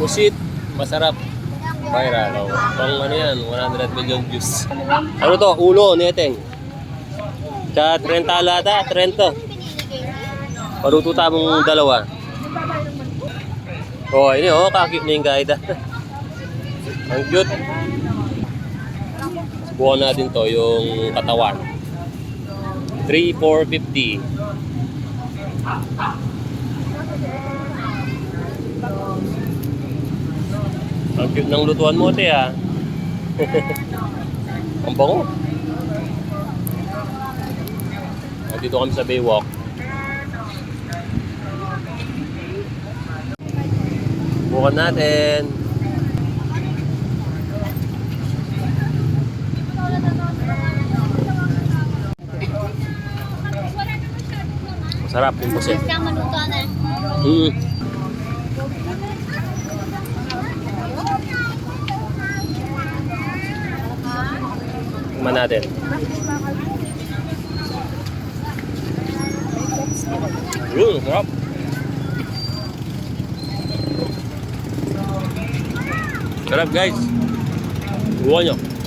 Pusit. Masarap. Viral. Oh. Pang ano yan, 100 million views. Ano to? Ulo, neteng. Sa 30 lata, 30. Paruto tamong dalawa. Oh, ini oh, kakit na yung guide. Ang cute. Subukan natin to, yung katawan. 3,450. Ang cute ng lutuan mo, te, ah. Ang bango. Dito kami sa Baywalk. Bukan natin. Masarap yung pusit. Tingnan natin. Sarap. Sarap guys. Buwan nyo.